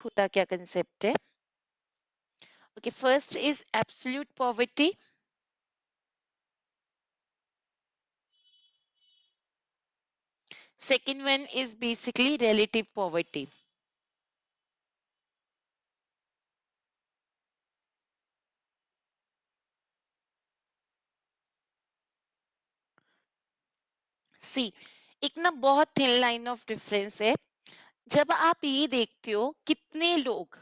होता क्या कंसेप्ट है? Okay, first is absolute poverty, second one is basically relative poverty. सी, एक ना बहुत थिन लाइन ऑफ डिफरेंस है। जब आप ये देखते हो कितने लोग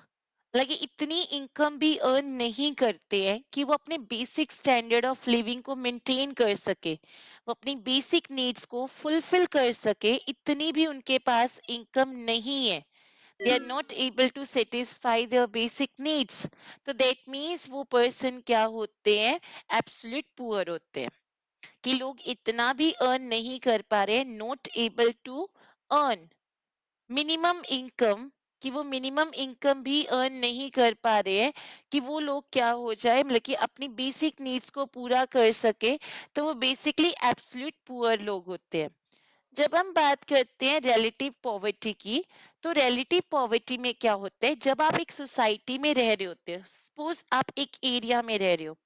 लगे इतनी इनकम भी अर्न नहीं करते हैं कि वो अपने बेसिक स्टैंडर्ड ऑफ लिविंग को मेंटेन कर सके, वो अपनी बेसिक नीड्स को फुलफिल कर सके, इतनी भी उनके पास इनकम नहीं है। They are not able to satisfy their basic needs. तो दैट मीन्स वो पर्सन क्या होते हैं? एब्सोल्यूट पुअर होते हैं। कि लोग इतना भी अर्न नहीं कर पा रहे, not able to earn minimum income, कि वो मिनिमम इनकम भी अर्न नहीं कर पा रहे हैं कि वो लोग क्या हो जाए, मतलब कि अपनी बेसिक नीड्स को पूरा कर सके। तो वो बेसिकली एब्सोल्यूट पुअर लोग होते हैं। जब हम बात करते हैं रिलेटिव पॉवर्टी की, तो रिलेटिव पॉवर्टी में क्या होता है, जब आप एक सोसाइटी में रह रहे होते हो, सपोज आप एक एरिया में रह रहे हो,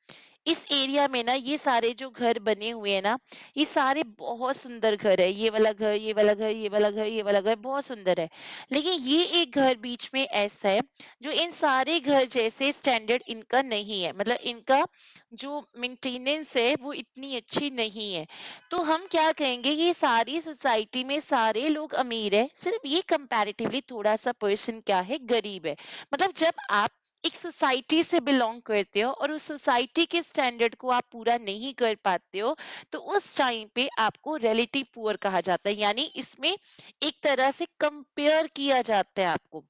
इस एरिया में ना ये सारे जो घर बने हुए हैं ना, ये सारे बहुत सुंदर घर है, ये वाला घर, ये वाला घर, ये वाला घर, ये वाला घर बहुत सुंदर है। लेकिन ये एक घर बीच में ऐसा है जो इन सारे घर जैसे स्टैंडर्ड इनका नहीं है, मतलब इनका जो मेंटेनेंस है वो इतनी अच्छी नहीं है। तो हम क्या कहेंगे, ये सारी सोसाइटी में सारे लोग अमीर है, सिर्फ ये कंपैरेटिवली थोड़ा सा पर्सन क्या है, गरीब है। मतलब जब आप एक सोसाइटी से बिलोंग करते हो और उस सोसाइटी के स्टैंडर्ड को आप पूरा नहीं कर पाते हो, तो उस टाइम पे आपको रिलेटिव पुअर कहा जाता है। यानी इसमें एक तरह से कंपेयर किया जाता है आपको।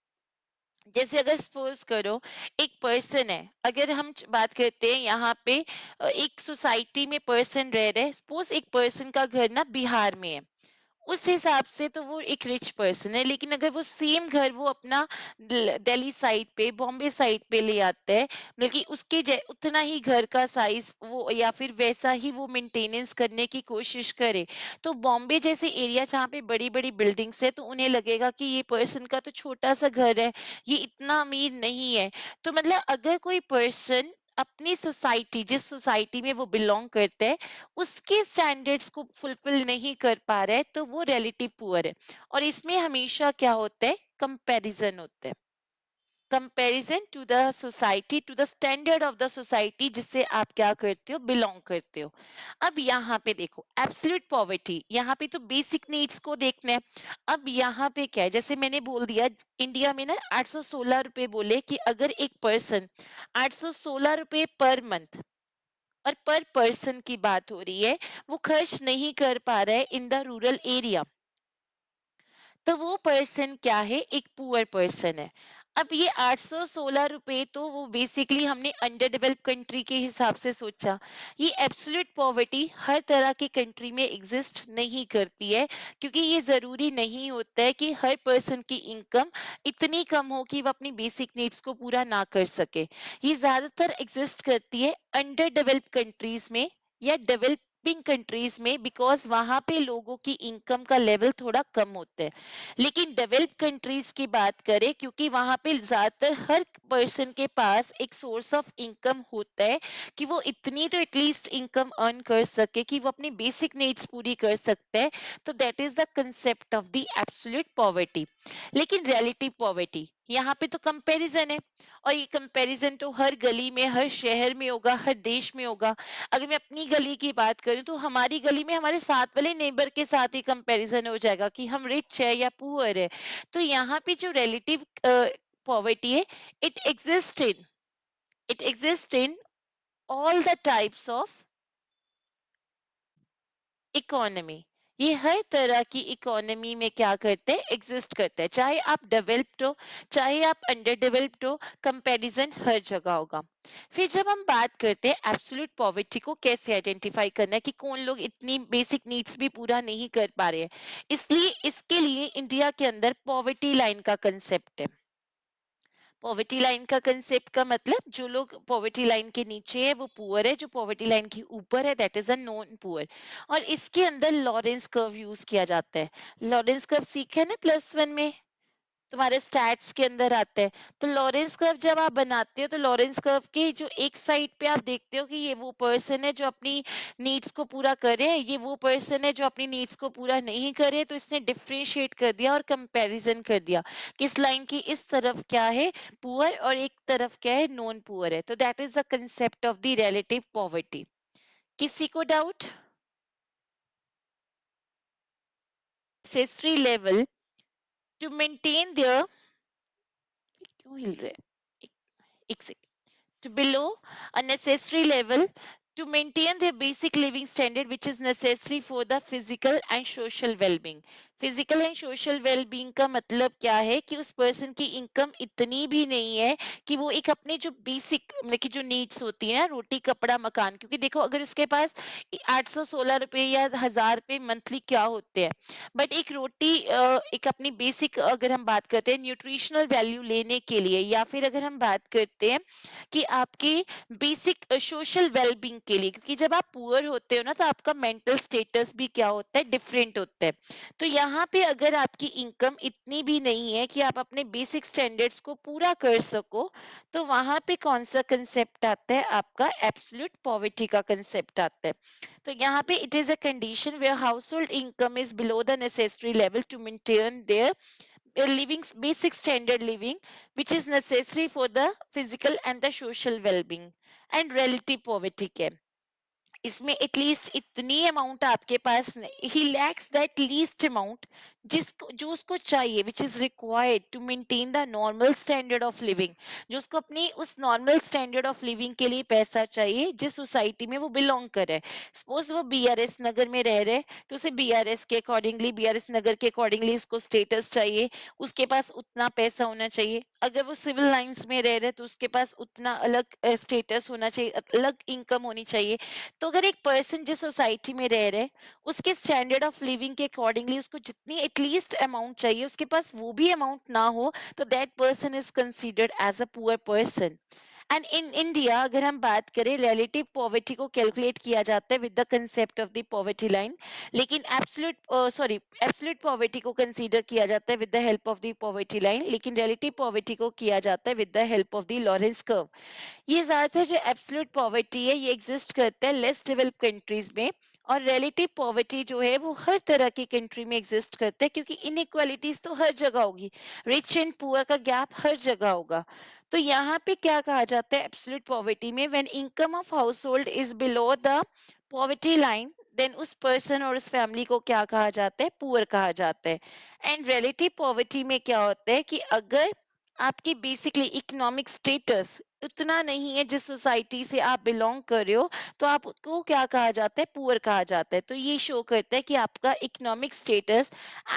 जैसे अगर सपोज करो एक पर्सन है, अगर हम बात करते हैं यहाँ पे एक सोसाइटी में पर्सन रह रहे, सपोज एक पर्सन का घर ना बिहार में है, उस हिसाब से तो वो एक रिच पर्सन है। लेकिन अगर वो सेम घर वो अपना दिल्ली साइड पे, बॉम्बे साइड पे ले आता है, बल्कि उसके उतना ही घर का साइज वो या फिर वैसा ही वो मेंटेनेंस करने की कोशिश करे, तो बॉम्बे जैसे एरिया जहाँ पे बड़ी बड़ी बिल्डिंग्स है, तो उन्हें लगेगा कि ये पर्सन का तो छोटा सा घर है, ये इतना अमीर नहीं है। तो मतलब अगर कोई पर्सन अपनी सोसाइटी, जिस सोसाइटी में वो बिलोंग करते हैं, उसके स्टैंडर्ड्स को फुलफिल नहीं कर पा रहे, तो वो रिलेटिव पुअर है। और इसमें हमेशा क्या होता है, कंपैरिजन होता है, comparison to the society, to the standard of the society जिससे आप क्या करते हो, बिलोंग करते हो। अब यहाँ पे देखो एब्सोल्यूट पॉवर्टी, यहाँ पे तो बेसिक नीड्स को देखना है। अब यहाँ पे क्या है, जैसे मैंने बोल दिया, इंडिया में ना 816 रुपए बोले कि अगर एक पर्सन 816 रुपए पर मंथ और पर पर्सन की बात हो रही है, वो खर्च नहीं कर पा रहा है इन द रूरल एरिया, तो वो पर्सन क्या है, एक पुअर पर्सन है। अब ये 816 रुपए तो वो बेसिकली हमने अंडर डेवलप कंट्री के हिसाब से सोचा। ये एब्सोल्यूट पॉवर्टी हर तरह के कंट्री में एग्जिस्ट नहीं करती है, क्योंकि ये जरूरी नहीं होता है कि हर पर्सन की इनकम इतनी कम हो कि वो अपनी बेसिक नीड्स को पूरा ना कर सके। ये ज्यादातर एग्जिस्ट करती है अंडर डेवलप कंट्रीज में या डेवलपिंग कंट्रीज में, बिकॉज वहां पे लोगों की इनकम का लेवल थोड़ा कम होता है। लेकिन डेवलप कंट्रीज की बात करें, क्योंकि वहां पे ज्यादातर हर पर्सन के पास एक सोर्स ऑफ इनकम होता है कि वो इतनी तो एटलीस्ट इनकम अर्न कर सके कि वो अपनी बेसिक नीड्स पूरी कर सकते हैं। तो that is the concept of the absolute poverty. लेकिन रिलेटिव पॉवर्टी, यहाँ पे तो कंपैरिजन है, और ये कंपैरिजन तो हर गली में, हर शहर में होगा, हर देश में होगा। अगर मैं अपनी गली की बात करूं, तो हमारी गली में हमारे साथ वाले नेबर के साथ ही कंपैरिजन हो जाएगा कि हम रिच है या पुअर है। तो यहाँ पे जो रिलेटिव पॉवर्टी है, it exist in it exist in all the types of economy. ये हर तरह की इकोनॉमी में क्या करते हैं, एग्जिस्ट करते हैं, चाहे आप डेवलप्ड हो, चाहे आप अंडर डेवलप्ड हो, कंपैरिजन हर जगह होगा। फिर जब हम बात करते हैं एब्सोल्यूट पॉवर्टी को कैसे आइडेंटिफाई करना है कि कौन लोग इतनी बेसिक नीड्स भी पूरा नहीं कर पा रहे हैं, इसलिए इसके लिए इंडिया के अंदर पॉवर्टी लाइन का कंसेप्ट है। पॉवर्टी लाइन का कंसेप्ट का मतलब, जो लोग पॉवर्टी लाइन के नीचे है वो पुअर है, जो पॉवर्टी लाइन के ऊपर है that is a non poor. और इसके अंदर लॉरेंस कर्व यूज किया जाता है। लॉरेंस कर्व सीखा है ना प्लस वन में? तुम्हारे स्टैट्स के अंदर आता है। तो लॉरेंस कर्व जब आप बनाते हो तो लॉरेंस कर्व के जो एक साइड पे आप देखते हो कि ये वो पर्सन है जो अपनी नीड्स को पूरा करे, ये वो पर्सन है जो अपनी नीड्स को पूरा नहीं करे, तो इसने डिफरेंशिएट कर दिया और कंपैरिजन कर दिया कि इस लाइन की इस तरफ क्या है, पुअर, और एक तरफ क्या है, नॉन पुअर है। तो that is the concept of the relative poverty. किसी को doubt? Necessary level to maintain there, क्यों हिल रहे हैं, एक second, to below a necessary level to maintain their basic living standard which is necessary for the physical and social well-being। Physical and social wellbeing का मतलब क्या है कि उस पर्सन की इनकम इतनी भी नहीं है कि वो एक अपने जो बेसिक मतलब कि जो नीड्स होती है ना, रोटी कपड़ा मकान, क्योंकि देखो अगर उसके पास 816 रुपए या 1000 रुपए मंथली क्या होते हैं, बट एक रोटी एक अपनी बेसिक अगर हम बात करते हैं न्यूट्रिशनल वैल्यू लेने के लिए, या फिर अगर हम बात करते हैं कि आपकी बेसिक सोशल वेलबींग के लिए, क्योंकि जब आप पुअर होते हो ना तो आपका मेंटल स्टेटस भी क्या होता है, डिफरेंट होता है। तो यहाँ पे अगर आपकी इनकम इतनी भी नहीं है कि आप अपने बेसिक स्टैंडर्ड्स को पूरा कर सको, तो वहां पे कौन सा कंसेप्ट आता है, आपका एब्सोल्यूट पॉवर्टी का कंसेप्ट आता है। तो यहाँ पे it is a condition where house hold income is below the necessary level to maintain there living basic standard living which is necessary for the physical and the social well-being। and relative poverty क्या है, इसमें at least इतनी amount आपके पास नहीं, ही lacks that least amount जिसको जो उसको चाहिए, which is required to maintain the normal standard of living, जो उसको अपनी उस नॉर्मल स्टैंडर्ड ऑफ लिविंग के लिए पैसा चाहिए जिस सोसाइटी में वो बिलोंग करे। सपोज वो बीआरएस नगर में रह रहे, तो उसे बीआरएस के अकॉर्डिंगली, बीआरएस नगर के अकॉर्डिंगली उसको स्टेटस चाहिए, उसके पास उतना पैसा होना चाहिए। अगर वो सिविल लाइंस में रह रहे तो उसके पास उतना अलग स्टेटस होना चाहिए, अलग इनकम होनी चाहिए। तो अगर एक पर्सन जिस सोसाइटी में रह रहे, उसके स्टैंडर्ड ऑफ लिविंग के अकॉर्डिंगली उसको जितनी एटलीस्ट अमाउंट चाहिए उसके पास वो भी अमाउंट ना हो, तो that person is considered as a poor person. And in India अगर हम बात करें, रिलेटिव पॉवर्टी को कैलकुलेट किया जाता है with the concept of the poverty line, लेकिन एब्सोल्यूट पॉवर्टी को कंसीडर किया जाता है with the help of the poverty line, लेकिन रिलेटिव पॉवर्टी को किया जाता है with the help of the Lawrence curve. ये ज्यादातर जो एब्सोल्यूट पॉवर्टी है ये एग्जिस्ट करता है लेस डेवलप कंट्रीज में, और रिलेटिव पॉवर्टी जो है वो हर तरह की कंट्री में एग्जिस्ट करता है, क्योंकि इनइक्वालिटीज तो हर जगह होगी, रिच एंड पुअर का गैप हर जगह होगा। तो यहाँ पे क्या कहा जाता है एब्सोल्यूट पॉवर्टी में, when income of house hold is below the poverty line, then उस पर्सन और उस फैमिली को क्या कहा जाता है, पुअर कहा जाता है। एंड रिलेटिव पॉवर्टी में क्या होता है कि अगर आपकी बेसिकली इकोनॉमिक स्टेटस उतना नहीं है जिस सोसाइटी से आप बिलोंग कर रहे हो, तो आपको क्या कहा जाता है, पुअर कहा जाता है। तो ये शो करता है कि आपका economic status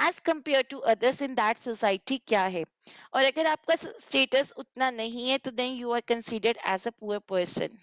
as compare to others in that society क्या है। और अगर आपका स्टेटस उतना नहीं है तो then you are considered as a poor person.